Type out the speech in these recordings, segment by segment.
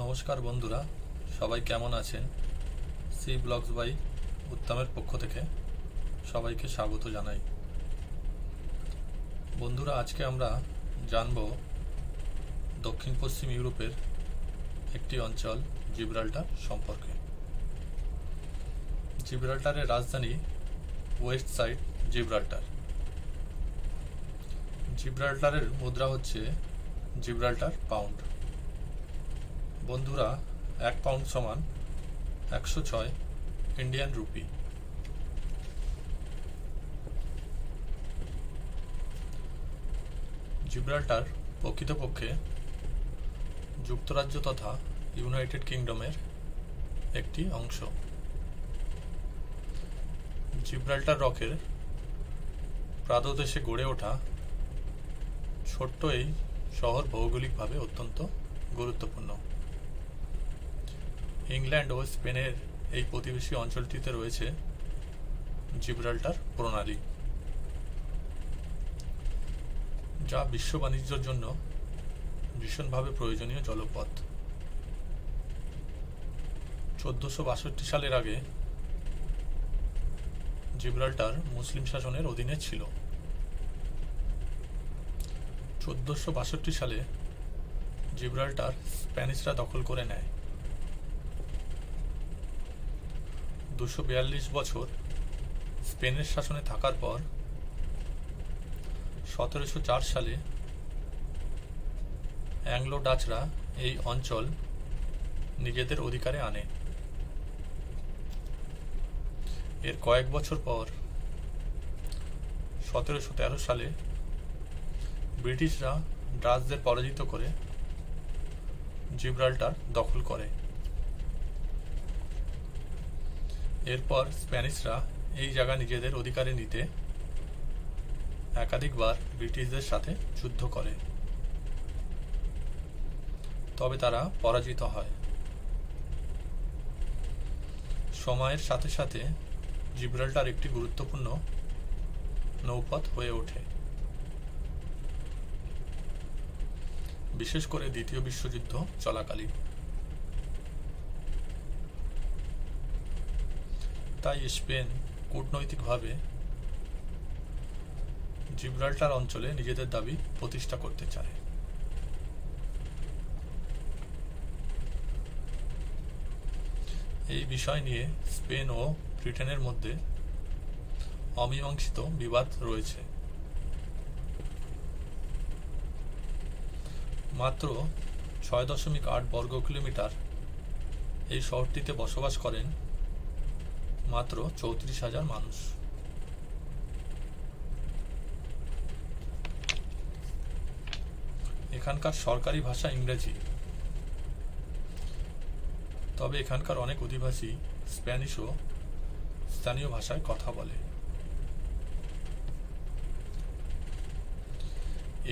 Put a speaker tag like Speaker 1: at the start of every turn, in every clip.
Speaker 1: নমস্কার বন্ধুরা, সবাই কেমন আছেন? সি ব্লগস বাই উত্তমের পক্ষ থেকে সবাইকে স্বাগত জানাই। বন্ধুরা, আজকে আমরা জানব দক্ষিণ পশ্চিম ইউরোপের একটি অঞ্চল জিব্রাল্টার সম্পর্কে। জিব্রাল্টারের রাজধানী ওয়েস্ট সাইড জিব্রাল্টার। জিব্রাল্টারের মুদ্রা হচ্ছে জিব্রাল্টার পাউন্ড। বন্ধুরা, 1 পাউন্ড সমান 106 ইন্ডিয়ান রুপি। জিব্রাল্টার প্রকৃতপক্ষে যুক্তরাজ্য তথা ইউনাইটেড কিংডমের একটি অংশ। জিব্রাল্টার রকের প্রাদদেশে গড়ে ওঠা ছোট্ট এই শহর ভৌগোলিকভাবে অত্যন্ত গুরুত্বপূর্ণ। ইংল্যান্ড ও স্পেনের এই প্রতিবেশী অঞ্চলটিতে রয়েছে জিব্রাল্টার প্রণালী, যা বিশ্ব বাণিজ্যের জন্য ভীষণভাবে প্রয়োজনীয় জলপথ। 1462 সালের আগে জিব্রাল্টার মুসলিম শাসনের অধীনে ছিল। 1462 সালে জিব্রাল্টার স্প্যানিশরা দখল করে নেয়। 242 বছর স্পেনের শাসনে থাকার পর 1704 সালে অ্যাংলো ডাচরা এই অঞ্চল নিজেদের অধিকারে আনে। এর কয়েক বছর পর 1713 সালে ব্রিটিশরা ডাচদের পরাজিত করে জিব্রাল্টার দখল করে। এরপর স্প্যানিশরা এই জায়গা নিজেদের অধিকারে নিতে একাধিকবার ব্রিটিশদের সাথে যুদ্ধ করে, তবে তারা পরাজিত হয়। সময়ের সাথে সাথে জিব্রাল্টার একটি গুরুত্বপূর্ণ নৌপথ হয়ে ওঠে, বিশেষ করে দ্বিতীয় বিশ্বযুদ্ধ চলাকালীন। তাই স্পেন কূটনৈতিকভাবে জিব্রাল্টার অঞ্চলে নিজেদের দাবি প্রতিষ্ঠা করতে চায়। এই বিষয় নিয়ে স্পেন ও ব্রিটেনের মধ্যে অমীমাংসিত বিবাদ রয়েছে। মাত্র 6.8 বর্গ কিলোমিটার এই শহরটিতে বসবাস করেন মাত্র 34,000 মানুষ। এখানকার সরকারি ভাষা ইংরেজি, তবে এখানকার অনেক অধিবাসী স্প্যানিশ ও স্থানীয় ভাষায় কথা বলে।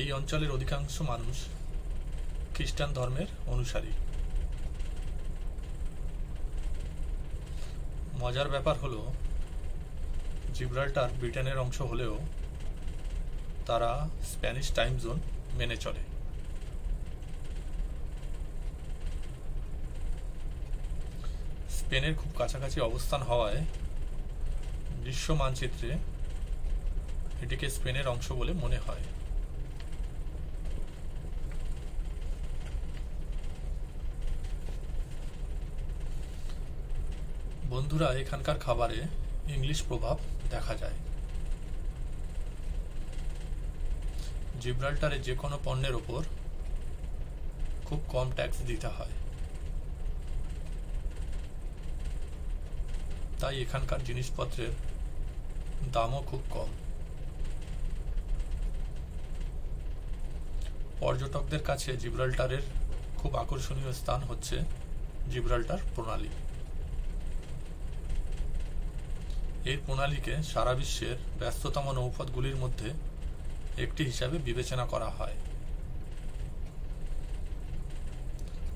Speaker 1: এই অঞ্চলের অধিকাংশ মানুষ খ্রিস্টান ধর্মের অনুসারী। মজার ব্যাপার হলো, জিব্রাল্টার ব্রিটেনের অংশ হলেও তারা স্প্যানিশ টাইম জোন মেনে চলে। স্পেনের খুব কাছাকাছি অবস্থান হওয়ায় বিশ্ব মানচিত্রে এটিকে স্পেনের অংশ বলে মনে হয়। বন্ধুরা, এখানকার খাবারে ইংলিশ প্রভাব দেখা যায়। জিব্রাল্টারে যে কোনো পণ্যের ওপর খুব কম ট্যাক্স দিতে হয়, তাই এখানকার জিনিসপত্রের দামও খুব কম। পর্যটকদের কাছে জিব্রাল্টারের খুব আকর্ষণীয় স্থান হচ্ছে জিব্রাল্টার প্রণালী। এই প্রণালীকে সারা বিশ্বের ব্যস্ততম নৌপথগুলির মধ্যে একটি হিসাবে বিবেচনা করা হয়।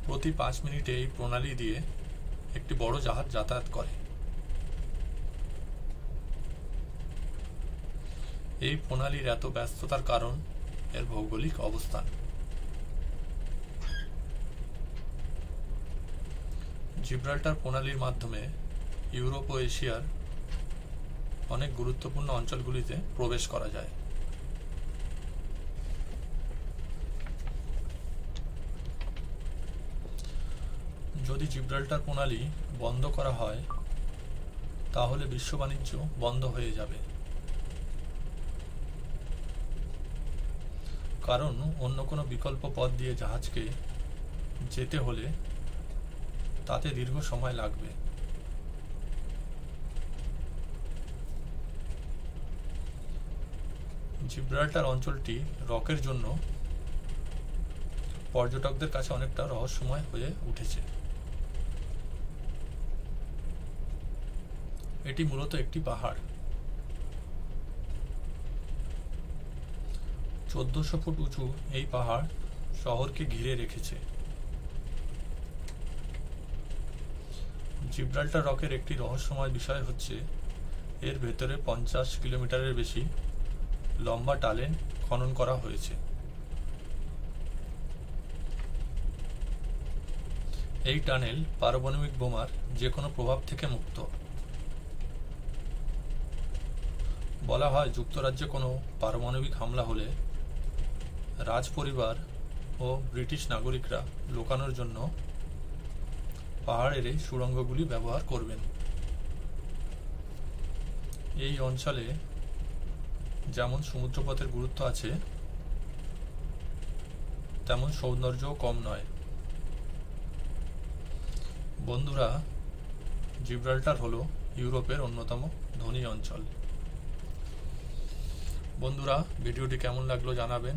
Speaker 1: প্রতি 5 মিনিটে এই প্রণালী দিয়ে একটি বড় জাহাজ যাতায়াত করে। এই প্রণালীর এত ব্যস্ততার কারণ এর ভৌগোলিক অবস্থান। জিব্রাল্টার প্রণালীর মাধ্যমে ইউরোপ ও এশিয়ার অনেক গুরুত্বপূর্ণ অঞ্চলগুলিতে প্রবেশ করা যায়। যদি জিব্রাল্টার প্রণালী বন্ধ করা হয় তাহলে বিশ্ব বাণিজ্য বন্ধ হয়ে যাবে, কারণ অন্য কোনো বিকল্প পথ দিয়ে জাহাজকে যেতে হলে তাতে দীর্ঘ সময় লাগবে। জিব্রাল্টার অঞ্চলটি রকের জন্য পর্যটকদের কাছে অনেকটা রহস্যময় হয়ে উঠেছে। এটি মূলত একটি পাহাড়। 1400 ফুট উঁচু এই পাহাড় শহরকে ঘিরে রেখেছে। জিব্রাল্টার রকের একটি রহস্যময় বিষয় হচ্ছে এর ভেতরে 50 কিলোমিটারের বেশি লম্বা টানেল খনন করা হয়েছে। এই টানেল পারমাণবিক বোমার যে কোনো প্রভাব থেকে মুক্ত। বলা হয় যুক্তরাজ্যে কোনো পারমাণবিক হামলা হলে রাজ পরিবার ও ব্রিটিশ নাগরিকরা লুকানোর জন্য পাহাড়ের এই সুড়ঙ্গগুলি ব্যবহার করবেন। এই অঞ্চলে যেমন সমুদ্রপথের গুরুত্ব আছে, তেমন সৌন্দর্যও কম নয়। বন্ধুরা, জিব্রাল্টার হলো ইউরোপের অন্যতম ধনী অঞ্চল। বন্ধুরা, ভিডিওটি কেমন লাগলো জানাবেন।